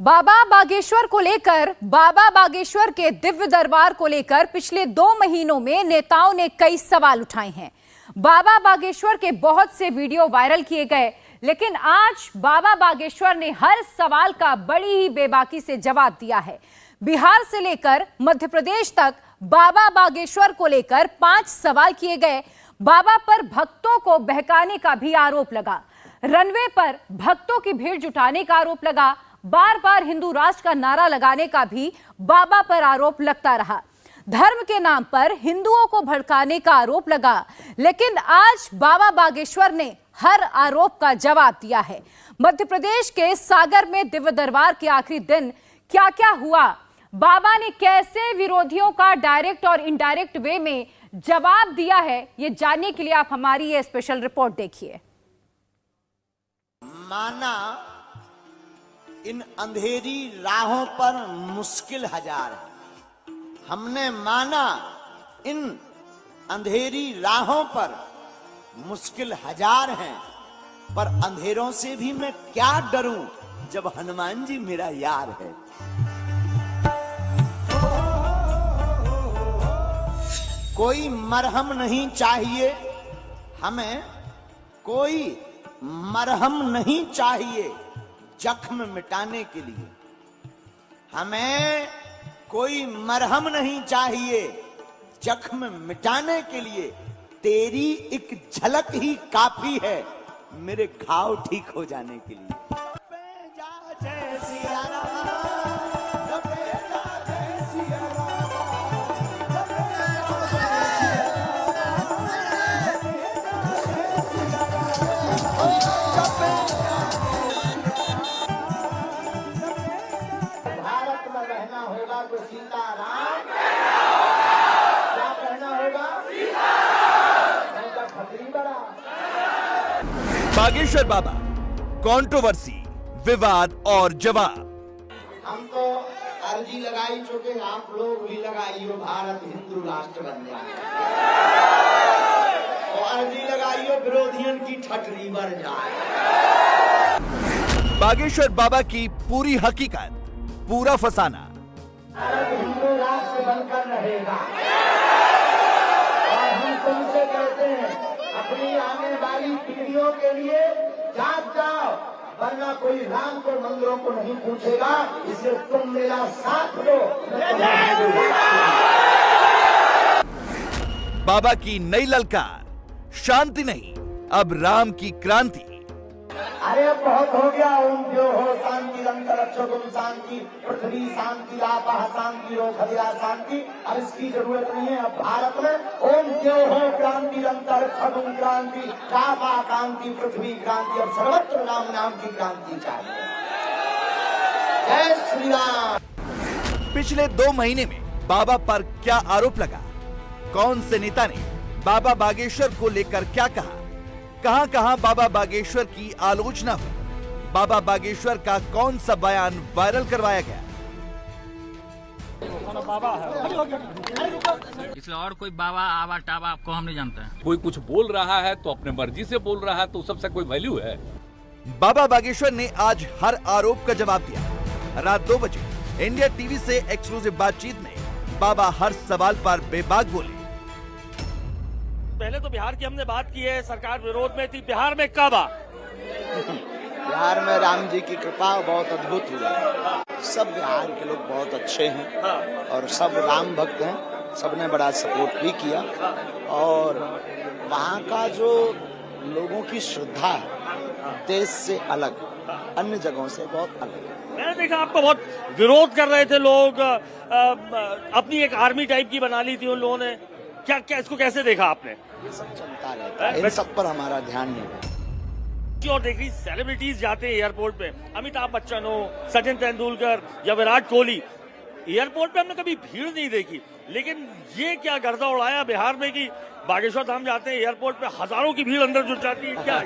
बाबा बागेश्वर को लेकर बाबा बागेश्वर के दिव्य दरबार को लेकर पिछले 2 महीनों में नेताओं ने कई सवाल उठाए हैं। बाबा बागेश्वर के बहुत से वीडियो वायरल किए गए, लेकिन आज बाबा बागेश्वर ने हर सवाल का बड़ी ही बेबाकी से जवाब दिया है। बिहार से लेकर मध्य प्रदेश तक बाबा बागेश्वर को लेकर 5 सवाल किए गए। बाबा पर भक्तों को बहकाने का भी आरोप लगा। रनवे पर भक्तों की भीड़ जुटाने का आरोप लगा। बार बार हिंदू राष्ट्र का नारा लगाने का भी बाबा पर आरोप लगता रहा। धर्म के नाम पर हिंदुओं को भड़काने का आरोप लगा, लेकिन आज बाबा बागेश्वर ने हर आरोप का जवाब दिया है। मध्य प्रदेश के सागर में दिव्य दरबार के आखिरी दिन क्या क्या हुआ, बाबा ने कैसे विरोधियों का डायरेक्ट और इनडायरेक्ट वे में जवाब दिया है, ये जानने के लिए आप हमारी ये स्पेशल रिपोर्ट देखिए। माना इन अंधेरी राहों पर मुश्किल हजार है। हमने माना इन अंधेरी राहों पर मुश्किल हजार हैं, पर अंधेरों से भी मैं क्या डरूं जब हनुमान जी मेरा यार है। कोई मरहम नहीं चाहिए हमें, कोई मरहम नहीं चाहिए जख्म मिटाने के लिए। हमें कोई मरहम नहीं चाहिए जख्म मिटाने के लिए। तेरी एक झलक ही काफी है मेरे घाव ठीक हो जाने के लिए। बागेश्वर बाबा, कंट्रोवर्सी, विवाद और जवाब। हम तो अर्जी लगाई चुके, आप लोग भी लगाइयो, भारत हिंदू राष्ट्र बन जाए। तो अर्जी लगाइयो, विरोधियों की ठटरी बढ़ जाए। बागेश्वर बाबा की पूरी हकीकत, पूरा फसाना। भारत हिंदू राष्ट्र बनकर रहेगा और हम तुमसे कहते हैं अपनी आने वाली पीढ़ियों के लिए जाग जाओ, वरना कोई राम को मंदिरों को नहीं पूछेगा। इसलिए तुम मेरा साथ दो। बाबा की नई ललकार, शांति नहीं अब राम की क्रांति। अरे बहुत हो गया। ओम जो हो शांति अंतरिक्षम शांति, पृथ्वी शांति, आपः शांति, रोखया शांति। अब इसकी जरूरत नहीं है। अब भारत में ओम जो हो क्रांति अंतरिक्षम क्रांति, आपः क्रांति, पृथ्वी क्रांति। अब सर्वत्र राम नाम की क्रांति चाहिए। जय श्री राम। पिछले 2 महीने में बाबा पर क्या आरोप लगा, कौन से नेता ने बाबा बागेश्वर को लेकर क्या कहा, कहां कहां बाबा बागेश्वर की आलोचना हुई, बाबा बागेश्वर का कौन सा बयान वायरल करवाया गया। इसलिए और कोई बाबा आवा टाबा आपको हम नहीं जानते हैं। कोई कुछ बोल रहा है तो अपने मर्जी से बोल रहा है, तो सबसे कोई वैल्यू है। बाबा बागेश्वर ने आज हर आरोप का जवाब दिया। रात 2 बजे इंडिया टीवी से एक्सक्लूसिव बातचीत में बाबा हर सवाल पर बेबाक बोले। पहले तो बिहार की हमने बात की है, सरकार विरोध में थी। बिहार में कब आ? बिहार में राम जी की कृपा बहुत अद्भुत हुआ है। सब बिहार के लोग बहुत अच्छे हैं और सब राम भक्त हैं। सबने बड़ा सपोर्ट भी किया और वहाँ का जो लोगों की श्रद्धा है देश से अलग, अन्य जगहों से बहुत अलग। मैंने देखा आपको बहुत विरोध कर रहे थे लोग, अपनी एक आर्मी टाइप की बना ली थी उन लोगों ने। क्या क्या इसको कैसे देखा आपने? ये सब चलता रहता है, इन सब पर हमारा ध्यान नहीं है। और देख रही सेलिब्रिटीज जाते हैं एयरपोर्ट पे, अमिताभ बच्चन हो, सचिन तेंदुलकर या विराट कोहली, एयरपोर्ट पे हमने कभी भीड़ नहीं देखी। लेकिन ये क्या गर्दा उड़ाया बिहार में कि बागेश्वर धाम जाते हैं एयरपोर्ट पे हजारों की भीड़ अंदर जुट जाती है। क्या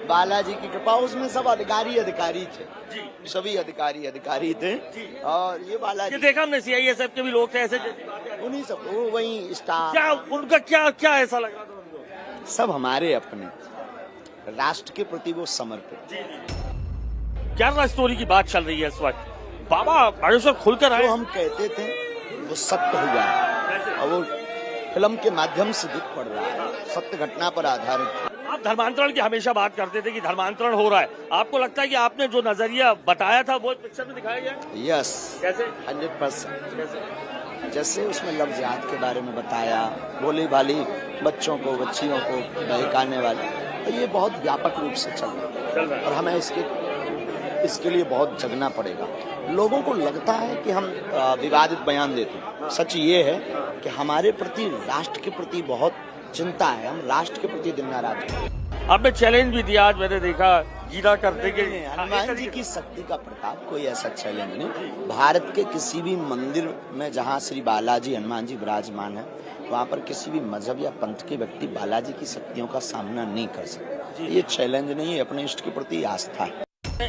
बालाजी की कृपा, उसमें सब अधिकारी थे जी, सभी अधिकारी थे जी। और ये बालाजी, ये देखा हमने CISF के भी लोग थे ऐसे, उन्हीं सब वो वही स्टाफ। क्या उनका क्या ऐसा लगा था उनको? सब हमारे अपने, राष्ट्र के प्रति वो समर्पित। केरला स्टोरी की बात चल रही है इस वक्त। बाबा बागेश्वर खुलकर आए। जो हम कहते थे वो सत्य हुआ है और वो फिल्म के माध्यम से दिख पड़ रहा है, सत्य घटना पर आधारित। आप धर्मांतरण की हमेशा बात करते थे कि धर्मांतरण हो रहा है, आपको लगता है कि आपने जो नजरिया बताया था वो पिक्चर में दिखाया गया? यस, कैसे? 100%। कैसे? जैसे उसमें लफ्ज़ याद के बारे में बताया, भोली भाली बच्चों को, बच्चियों को बहकाने वाले, तो ये बहुत व्यापक रूप से चल रहा है और हमें इसके लिए बहुत जगना पड़ेगा। लोगों को लगता है कि हम विवादित बयान देते हैं, सच ये है कि हमारे प्रति, राष्ट्र के प्रति बहुत चिंता है, हम राष्ट्र के प्रति दिन रात हैं। आपने चैलेंज भी दिया, आज मैंने देखा गीता करते के हनुमान जी की शक्ति का प्रताप, कोई ऐसा चैलेंज नहीं। भारत के किसी भी मंदिर में जहाँ श्री बालाजी हनुमान जी विराजमान है, वहाँ पर किसी भी मजहब या पंथ के व्यक्ति बालाजी की शक्तियों का सामना नहीं कर सकते। ये चैलेंज नहीं है, अपने इष्ट के प्रति आस्था है।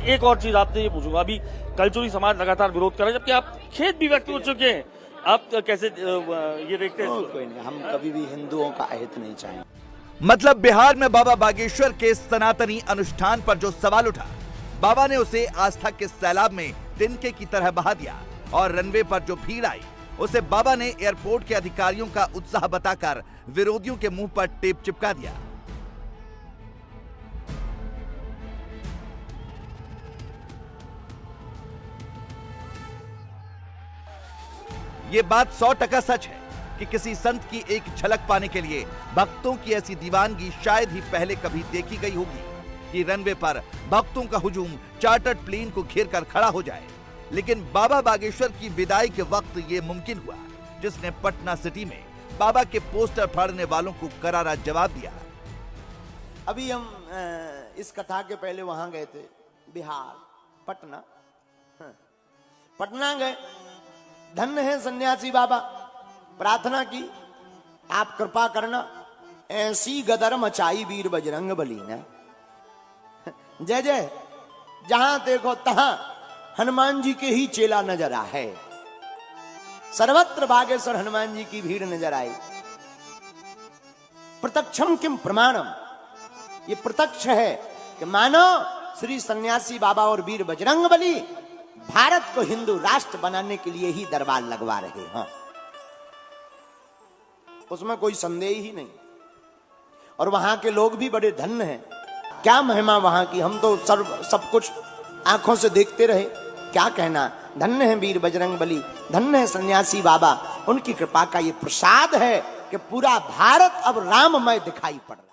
एक और चीज आपसे ये पूछूंगा, अभी कलचुरी समाज लगातार विरोध कर रहा है, जबकि आप खेद भी व्यक्त हो चुके हैं, आप कैसे ये देखते हैं? कोई नहीं, हम कभी भी हिंदुओं का अहित नहीं चाहेंगे। मतलब बिहार में बाबा बागेश्वर के सनातनी अनुष्ठान पर जो सवाल उठा, बाबा ने उसे आस्था के सैलाब में तिनके की तरह बहा दिया और रनवे पर जो भीड़ आई उसे बाबा ने एयरपोर्ट के अधिकारियों का उत्साह बताकर विरोधियों के मुंह पर टेप चिपका दिया। ये बात 100% सच है कि किसी संत की एक झलक पाने के लिए भक्तों की ऐसी दीवानगी शायद ही पहले कभी देखी गई होगी कि रनवे पर भक्तों का हुजूम चार्टर्ड प्लेन को घेर कर खड़ा हो जाए। लेकिन बाबा बागेश्वर की विदाई के वक्त ये मुमकिन हुआ, जिसने पटना सिटी में बाबा के पोस्टर फाड़ने वालों को करारा जवाब दिया। अभी हम इस कथा के पहले वहां गए थे, बिहार, पटना। पटना गए, धन्य है सन्यासी बाबा, प्रार्थना की, आप कृपा करना, ऐसी गदर मचाई वीर बजरंग बली ने। जय जय, जहां देखो तहां हनुमान जी के ही चेला नजर आए, सर्वत्र बागेश्वर हनुमान जी की भीड़ नजर आई। प्रत्यक्षम किम प्रमाणम, ये प्रत्यक्ष है कि मानो श्री सन्यासी बाबा और वीर बजरंग बली भारत को हिंदू राष्ट्र बनाने के लिए ही दरबार लगवा रहे हैं, उसमें कोई संदेह ही नहीं। और वहां के लोग भी बड़े धन्य हैं, क्या महिमा वहां की, हम तो सब कुछ आंखों से देखते रहे, क्या कहना। धन्य है वीर बजरंग बली, धन्य है सन्यासी बाबा, उनकी कृपा का ये प्रसाद है कि पूरा भारत अब राममय दिखाई पड़ रहा।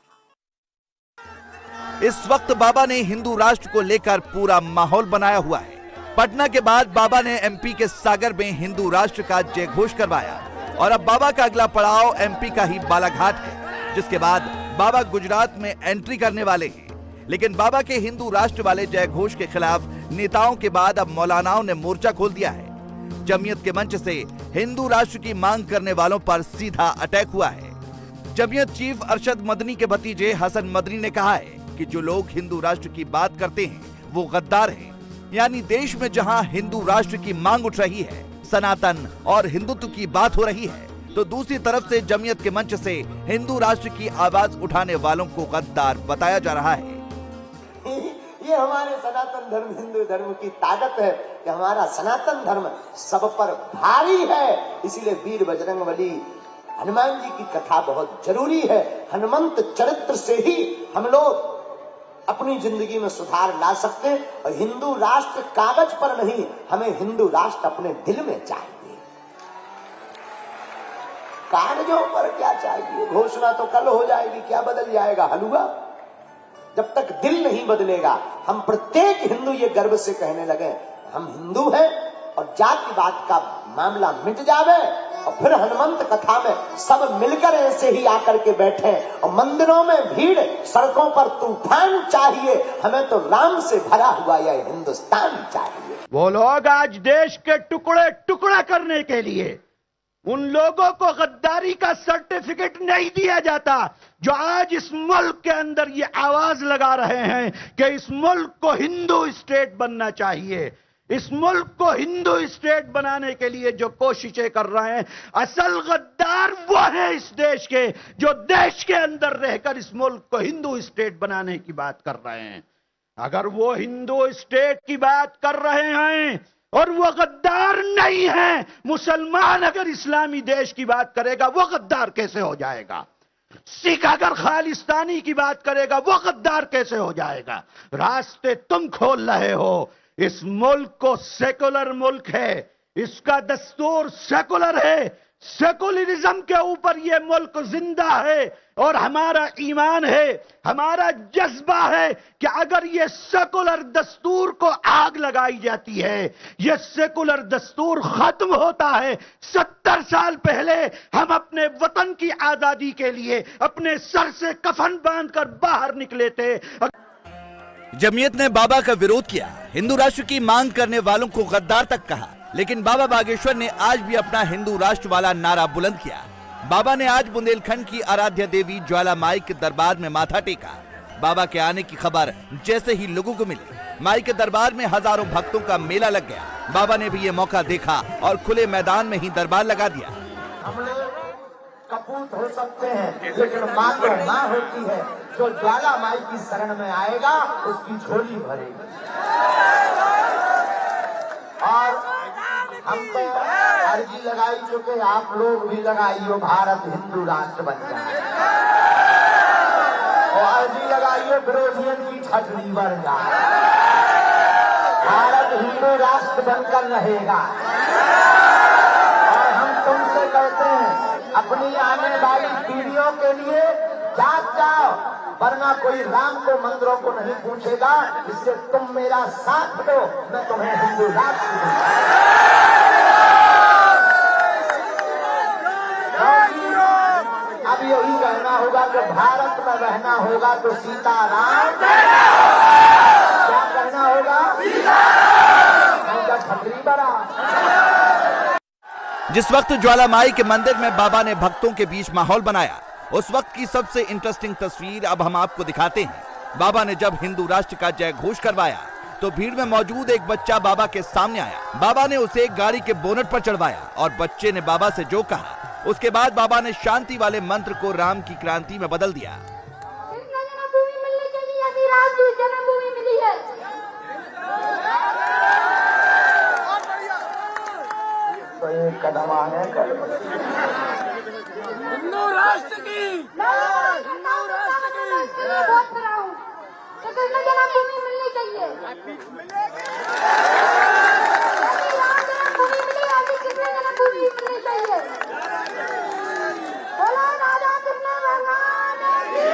इस वक्त बाबा ने हिंदू राष्ट्र को लेकर पूरा माहौल बनाया हुआ है। पटना के बाद बाबा ने एमपी के सागर में हिंदू राष्ट्र का जय घोष करवाया और अब बाबा का अगला पड़ाव एमपी का ही बालाघाट है, जिसके बाद बाबा गुजरात में एंट्री करने वाले हैं। लेकिन बाबा के हिंदू राष्ट्र वाले जय घोष के खिलाफ नेताओं के बाद अब मौलानाओं ने मोर्चा खोल दिया है। जमीयत के मंच से हिंदू राष्ट्र की मांग करने वालों पर सीधा अटैक हुआ है। जमीयत चीफ अरशद मदनी के भतीजे हसन मदनी ने कहा है कि जो लोग हिंदू राष्ट्र की बात करते हैं वो गद्दार हैं। यानी देश में जहां हिंदू राष्ट्र की मांग उठ रही है, सनातन और हिंदुत्व की बात हो रही है, तो दूसरी तरफ से जमीयत के मंच से हिंदू राष्ट्र की आवाज उठाने वालों को गद्दार बताया जा रहा है। ये हमारे सनातन धर्म, हिंदू धर्म की ताकत है कि हमारा सनातन धर्म सब पर भारी है, इसीलिए वीर बजरंग बली हनुमान जी की कथा बहुत जरूरी है। हनुमंत चरित्र से ही हम लोग अपनी जिंदगी में सुधार ला सकते हैं। और हिंदू राष्ट्र कागज पर नहीं, हमें हिंदू राष्ट्र अपने दिल में चाहिए। कागजों पर क्या चाहिए, घोषणा तो कल हो जाएगी, क्या बदल जाएगा हलवा। जब तक दिल नहीं बदलेगा, हम प्रत्येक हिंदू ये गर्व से कहने लगे हम हिंदू हैं और जातिवाद का मामला मिट जावे, और फिर हनुमंत कथा में सब मिलकर ऐसे ही आकर के बैठे और मंदिरों में भीड़, सड़कों पर तूफान चाहिए, हमें तो राम से भरा हुआ यह हिंदुस्तान चाहिए। वो लोग आज देश के टुकड़े टुकड़ा करने के लिए उन लोगों को गद्दारी का सर्टिफिकेट नहीं दिया जाता जो आज इस मुल्क के अंदर ये आवाज लगा रहे हैं कि इस मुल्क को हिंदू स्टेट बनना चाहिए। इस मुल्क को हिंदू स्टेट बनाने के लिए जो कोशिशें कर रहे हैं, असल गद्दार वो है इस देश के, जो देश के अंदर रहकर इस मुल्क को हिंदू स्टेट बनाने की बात कर रहे हैं। अगर वो हिंदू स्टेट की बात कर रहे हैं और वो गद्दार नहीं है, मुसलमान अगर इस्लामी देश की बात करेगा वो गद्दार कैसे हो जाएगा? सिख अगर खालिस्तानी की बात करेगा वो गद्दार कैसे हो जाएगा? रास्ते तुम खोल रहे हो। इस मुल्क को सेकुलर मुल्क है, इसका दस्तूर सेकुलर है, सेकुलरिज्म के ऊपर यह मुल्क जिंदा है और हमारा ईमान है, हमारा जज्बा है कि अगर यह सेकुलर दस्तूर को आग लगाई जाती है, यह सेकुलर दस्तूर खत्म होता है। 70 साल पहले हम अपने वतन की आजादी के लिए अपने सर से कफन बांधकर बाहर निकले थे। जमीयत ने बाबा का विरोध किया, हिंदू राष्ट्र की मांग करने वालों को गद्दार तक कहा, लेकिन बाबा बागेश्वर ने आज भी अपना हिंदू राष्ट्र वाला नारा बुलंद किया। बाबा ने आज बुंदेलखंड की आराध्य देवी ज्वाला माई के दरबार में माथा टेका। बाबा के आने की खबर जैसे ही लोगों को मिली, माई के दरबार में हजारों भक्तों का मेला लग गया। बाबा ने भी ये मौका देखा और खुले मैदान में ही दरबार लगा दिया। हम लोग कपूत हो सकते हैं, लेकिन माँ तो माँ होती है। जो ज्वाला माई की शरण में आएगा उसकी झोली भरेगी। और हम तो अर्जी लगाई चुके, आप लोग भी लगाइयो, भारत हिंदू राष्ट्र बन जाए। और अर्जी लगाइयो विरोधियों की छटनी बढ़ जाए, भारत हिंदू राष्ट्र बनकर रहेगा। और हम तुमसे कहते हैं अपनी आने वाली पीढ़ियों के लिए जाग जाओ, वरना कोई राम को मंदिरों को नहीं पूछेगा। इससे तुम मेरा साथ दो, मैं तुम्हें हिंदू राष्ट्र दूंगा। अब यही कहना होगा कि भारत में रहना होगा तो सीताराम, क्या कहना होगा? खतरी बड़ा। जिस वक्त ज्वाला माई के मंदिर में बाबा ने भक्तों के बीच माहौल बनाया, उस वक्त की सबसे इंटरेस्टिंग तस्वीर अब हम आपको दिखाते हैं। बाबा ने जब हिंदू राष्ट्र का जय घोष करवाया तो भीड़ में मौजूद एक बच्चा बाबा के सामने आया। बाबा ने उसे एक गाड़ी के बोनट पर चढ़वाया और बच्चे ने बाबा से जो कहा, उसके बाद बाबा ने शांति वाले मंत्र को राम की क्रांति में बदल दिया। जन्मभूमि मिलनी चाहिए, अभी राम की जन्मभूमि मिली है। तो एक कदम आने कर हिंदू राष्ट्र की, हिंदू राष्ट्र की वोट कराऊं तो कृष्ण जन्मभूमि मिलनी चाहिए। अभी राम जन्मभूमि मिली, अभी कृष्ण जन्मभूमि मिलनी चाहिए। बोलो राजा कृष्ण भगवान की।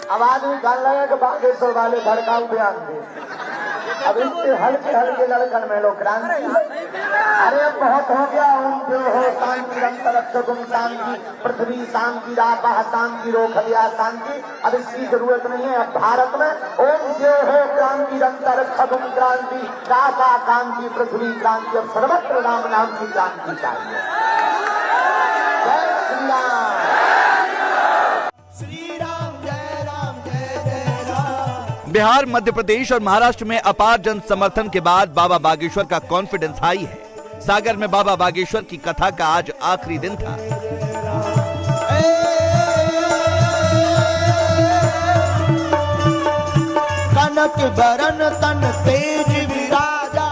अब आदमी कहने लगा कि बागेश्वर वाले भड़काऊ बयान दे। अब इनसे हल्के हल्के लड़कन में लोग क्रांति, अरे बहुत हो गया। ओम जो हो शांति अंतरिक्षगुम शांति, पृथ्वी शांति, रापा शांति, रोखलिया शांति। अब इसकी जरूरत नहीं है। अब भारत में ओम जो हो क्रांति अंतरिक्षगुम क्रांति, रापा क्रांति, पृथ्वी क्रांति। अब सर्वत्र राम नाम की क्रांति चाहिए। जय श्री राम। बिहार, मध्य प्रदेश और महाराष्ट्र में अपार जन समर्थन के बाद बाबा बागेश्वर का कॉन्फिडेंस हाई है। सागर में बाबा बागेश्वर की कथा का आज आखिरी दिन था। कनक बरन तन तेज विराजा।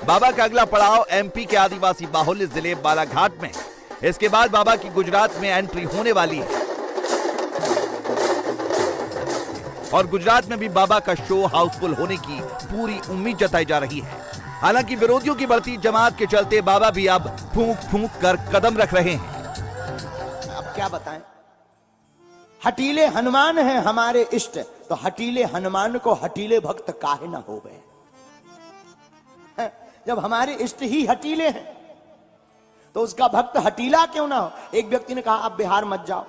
बाबा का अगला पड़ाव एमपी के आदिवासी बाहुल्य जिले बालाघाट में। इसके बाद बाबा की गुजरात में एंट्री होने वाली है और गुजरात में भी बाबा का शो हाउसफुल होने की पूरी उम्मीद जताई जा रही है। हालांकि विरोधियों की बढ़ती जमात के चलते बाबा भी अब फूंक फूंक कर कदम रख रहे हैं। अब क्या बताएं, हटीले हनुमान हैं हमारे इष्ट, तो हटीले हनुमान को हटीले भक्त काहे ना हो गए। जब हमारे इष्ट ही हटीले हैं तो उसका भक्त हटीला क्यों ना हो। एक व्यक्ति ने कहा आप बिहार मत जाओ।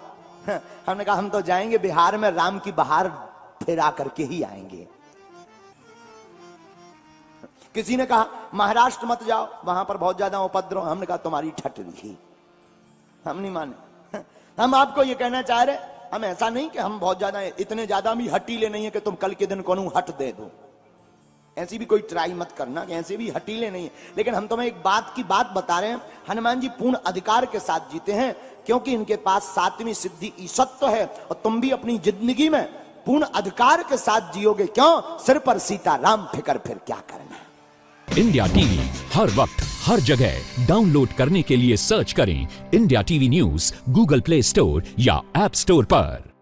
हमने कहा हम तो जाएंगे, बिहार में राम की बहार फिरा करके ही आएंगे। किसी ने कहा महाराष्ट्र मत जाओ, वहां पर बहुत ज्यादा उपद्रव। हमने कहा तुम्हारी ठटरी, हम नहीं माने। हम आपको ये कहना चाह रहे, हम ऐसा नहीं कि हम बहुत ज्यादा, इतने ज्यादा भी हटीले नहीं है कि तुम कल के दिन कौन हट दे दो। ऐसी भी कोई ट्राई मत करना कि ऐसे भी हटीले नहीं है। लेकिन हम तुम्हें एक बात की बात बता रहे हैं, हनुमान जी पूर्ण अधिकार के साथ जीते हैं, क्योंकि इनके पास 7वीं सिद्धि ईसत्व है। और तुम भी अपनी जिंदगी में पूर्ण अधिकार के साथ जियोगे। क्यों? सिर पर सीताराम, फिकर फिर क्या करना। इंडिया टीवी हर वक्त हर जगह डाउनलोड करने के लिए सर्च करें India TV news Google play store या ऐप स्टोर पर।